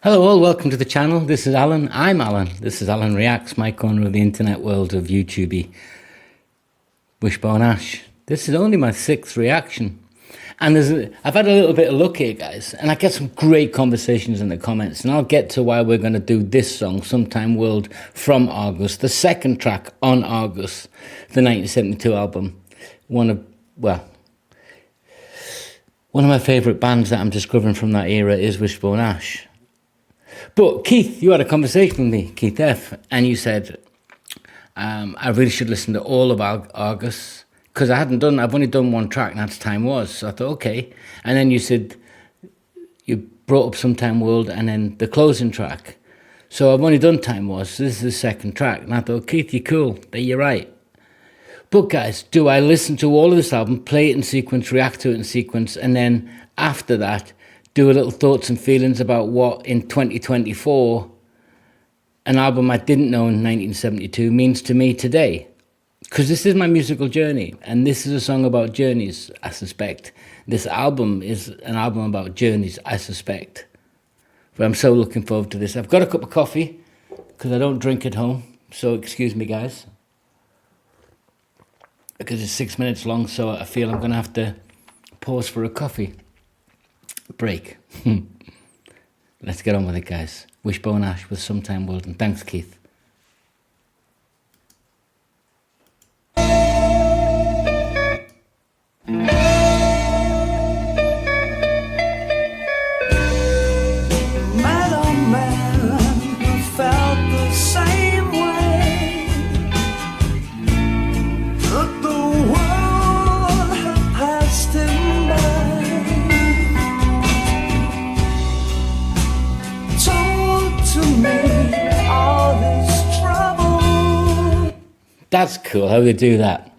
Hello all, welcome to the channel. This is Alan. I'm Alan. This is Alan Reacts, my corner of the internet world of YouTube. Wishbone Ash. This is only my 6th reaction. And I've had a little bit of luck here, guys. And I get some great conversations in the comments. And I'll get to why we're going to do this song, Sometime World, from Argus. The second track on Argus, the 1972 album. One of my favourite bands that I'm discovering from that era is Wishbone Ash. But Keith, you had a conversation with me, Keith F, and you said I really should listen to all of Argus because I've only done one track, and that's Time Was. So I thought, okay. And then you said you brought up Sometime World and then the closing track. So I've only done Time Was. So this is the second track, and I thought, Keith, you're cool. You're right. But guys, do I listen to all of this album, play it in sequence, react to it in sequence, and then after that, do a little thoughts and feelings about what in 2024 an album I didn't know in 1972 means to me today? Because this is my musical journey, and this is a song about journeys, I suspect. This album is an album about journeys, I suspect. But I'm so looking forward to this. I've got a cup of coffee, because I don't drink at home, so excuse me, guys. Because it's 6 minutes long, so I feel I'm going to have to pause for a coffee break. Let's get on with it, guys. Wishbone Ash with Sometime World, and thanks, Keith. That's cool how they do that.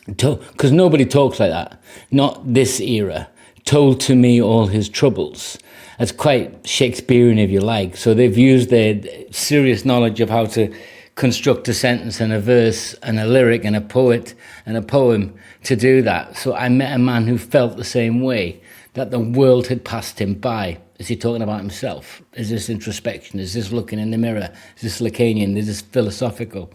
Because nobody talks like that. Not this era. Told to me all his troubles. That's quite Shakespearean, if you like. So they've used their serious knowledge of how to construct a sentence and a verse and a lyric and a poet and a poem to do that. So I met a man who felt the same way, that the world had passed him by. Is he talking about himself? Is this introspection? Is this looking in the mirror? Is this Lacanian? Is this philosophical?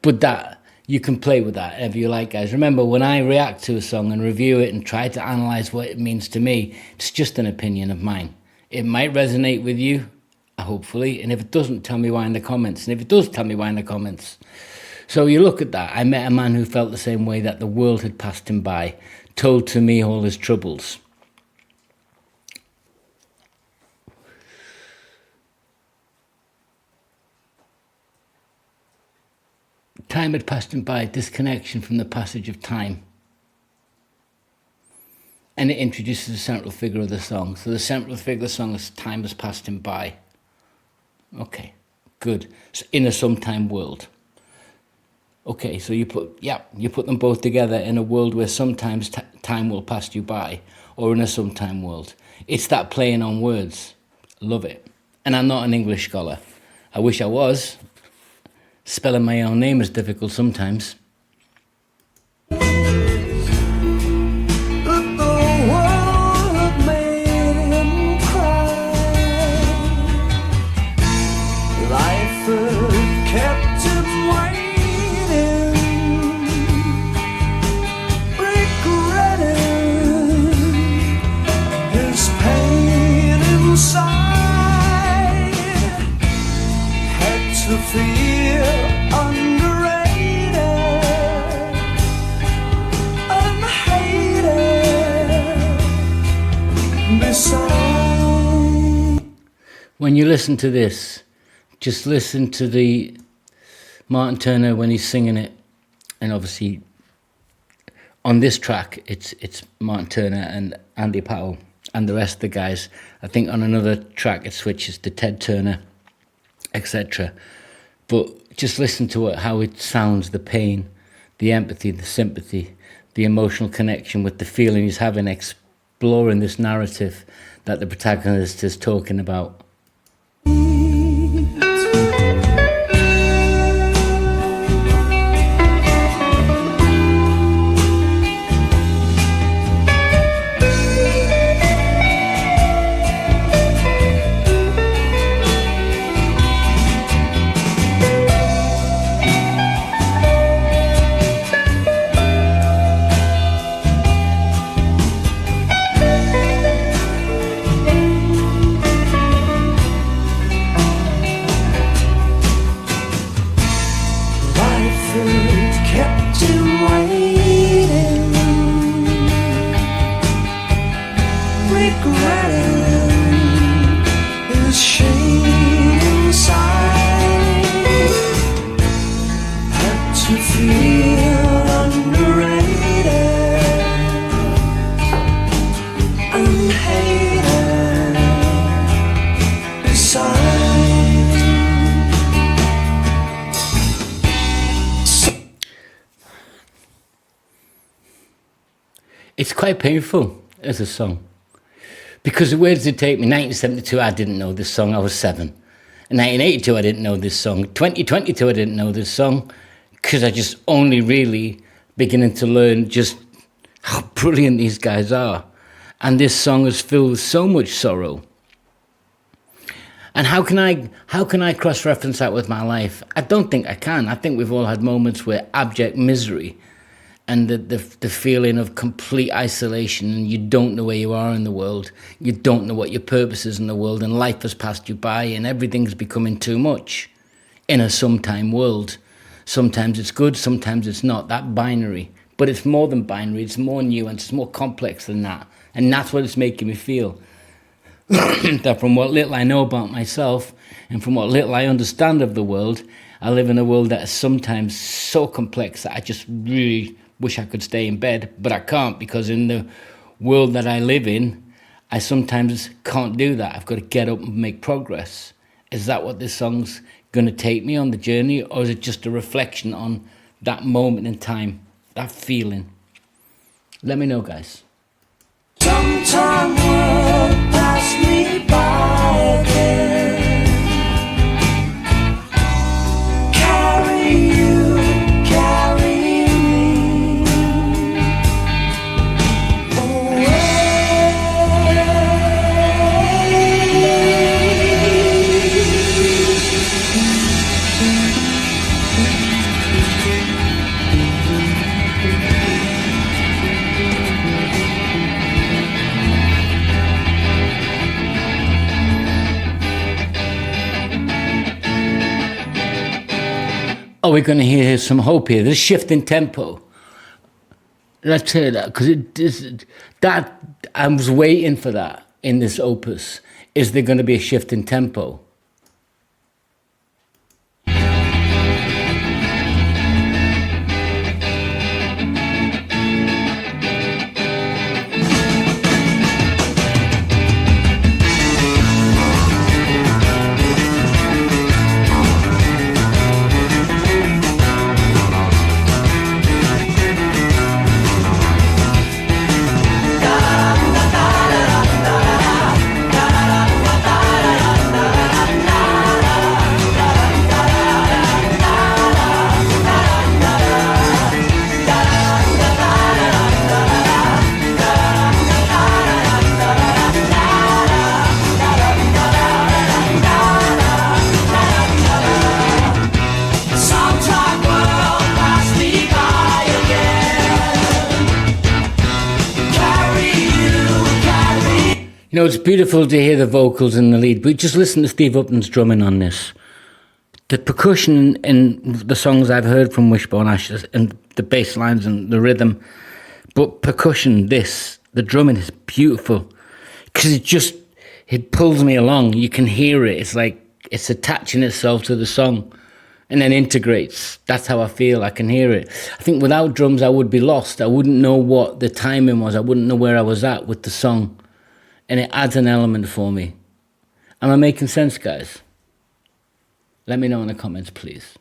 But that, you can play with that if you like, guys. Remember, when I react to a song and review it and try to analyse what it means to me, it's just an opinion of mine. It might resonate with you, hopefully, and if it doesn't, tell me why in the comments. And if it does, tell me why in the comments. So you look at that. I met a man who felt the same way, that the world had passed him by, told to me all his troubles. Time had passed him by, disconnection from the passage of time. And it introduces the central figure of the song. So the central figure of the song is time has passed him by. Okay, good. So in a sometime world. Okay, so you put them both together in a world where sometimes time will pass you by, or in a sometime world. It's that playing on words. Love it. And I'm not an English scholar. I wish I was. Spelling my own name is difficult sometimes. When you listen to this, just listen to the Martin Turner when he's singing it, and obviously on this track it's Martin Turner and Andy Powell and the rest of the guys. I think on another track it switches to Ted Turner, etc. But just listen to it, how it sounds, the pain, the empathy, the sympathy, the emotional connection with the feeling he's having, exploring this narrative that the protagonist is talking about. regretting this shame inside. Had to feel underrated and hated beside. It's quite painful as a song. Because where does it take me? 1972, I didn't know this song. I was 7. In 1982, I didn't know this song. 2022, I didn't know this song. Because I just only really beginning to learn just how brilliant these guys are. And this song is filled with so much sorrow. And how can I cross-reference that with my life? I don't think I can. I think we've all had moments where abject misery and the feeling of complete isolation, and you don't know where you are in the world. You don't know what your purpose is in the world, and life has passed you by, and everything's becoming too much in a sometime world. Sometimes it's good, sometimes it's not. That binary. But it's more than binary. It's more nuanced. It's more complex than that. And that's what it's making me feel. That from what little I know about myself, and from what little I understand of the world, I live in a world that is sometimes so complex that I just really wish I could stay in bed, but I can't, because in the world that I live in, I sometimes can't do that. I've got to get up and make progress. Is that what this song's going to take me on the journey, or is it just a reflection on that moment in time, that feeling? Let me know, guys. Sometime will pass me by again. Carry you, carry me Oh, we're going to hear some hope here. There's a shift in tempo. Let's hear that, because that I was waiting for that in this opus. Is there going to be a shift in tempo? You know, it's beautiful to hear the vocals in the lead, but just listen to Steve Upton's drumming on this. The percussion in the songs I've heard from Wishbone Ash, and the bass lines and the rhythm, but percussion, the drumming is beautiful, because it pulls me along. You can hear it. It's like it's attaching itself to the song and then integrates. That's how I feel. I can hear it. I think without drums, I would be lost. I wouldn't know what the timing was. I wouldn't know where I was at with the song. And it adds an element for me. Am I making sense, guys? Let me know in the comments, please.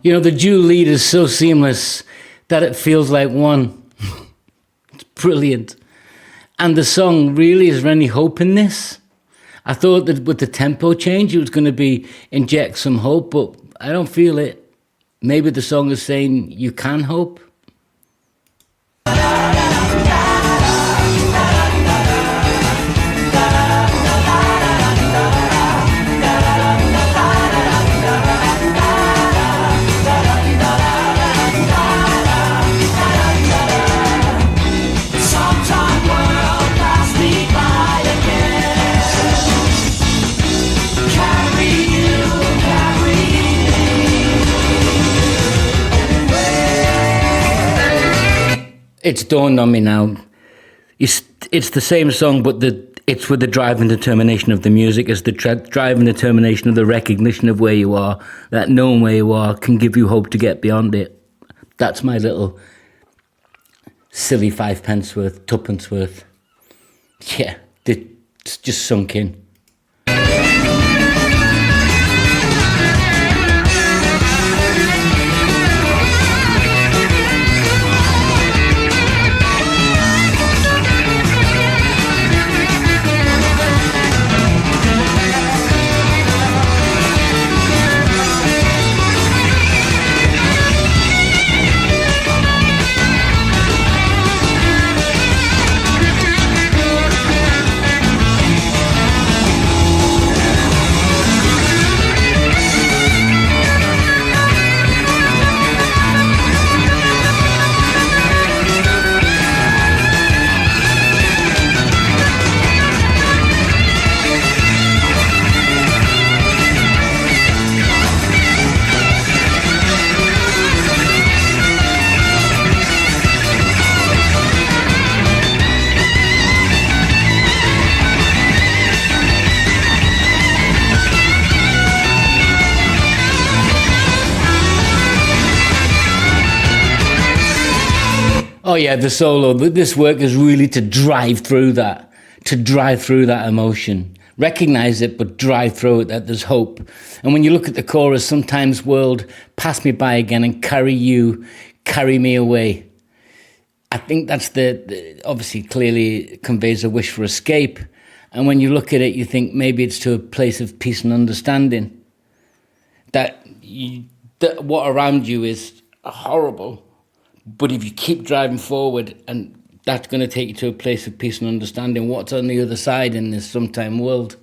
You know, the dual lead is so seamless that it feels like one. It's brilliant. And the song, really, is there any hope in this? I thought that with the tempo change, it was going to be inject some hope, but I don't feel it. Maybe the song is saying you can hope. It's dawned on me now. It's the same song, but it's with the drive and determination of the music. It's the drive and determination of the recognition of where you are. That knowing where you are can give you hope to get beyond it. That's my little silly 5 pence worth, tuppence worth. Yeah, it's just sunk in. Oh yeah, the solo. This work is really to drive through that emotion. Recognize it, but drive through it, that there's hope. And when you look at the chorus, sometimes world, pass me by again and carry me away. I think that's obviously clearly conveys a wish for escape. And when you look at it, you think maybe it's to a place of peace and understanding. That what around you is horrible. But if you keep driving forward, and that's going to take you to a place of peace and understanding what's on the other side in this sometime world.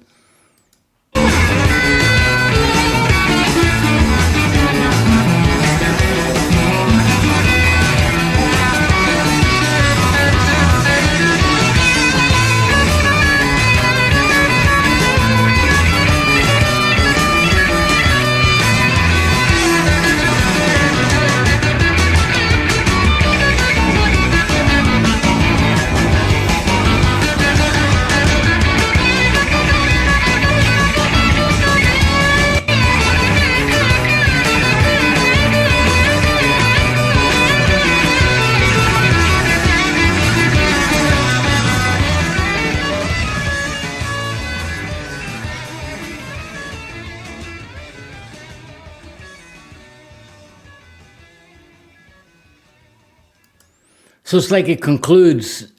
So it's like it concludes,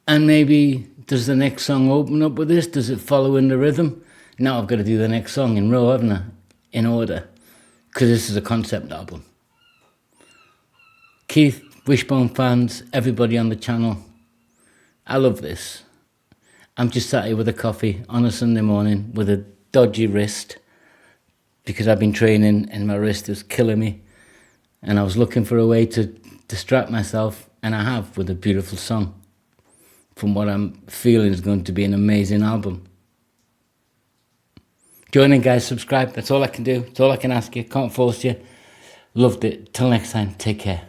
and maybe does the next song open up with this? Does it follow in the rhythm? Now I've got to do the next song in row, haven't I? In order, because this is a concept album. Keith, Wishbone fans, everybody on the channel, I love this. I'm just sat here with a coffee on a Sunday morning with a dodgy wrist because I've been training and my wrist is killing me. And I was looking for a way to distract myself, and I have, with a beautiful song from what I'm feeling is going to be an amazing album. Join in, guys, subscribe. That's all I can do. That's all I can ask you. Can't force you. Loved it. Till next time, take care.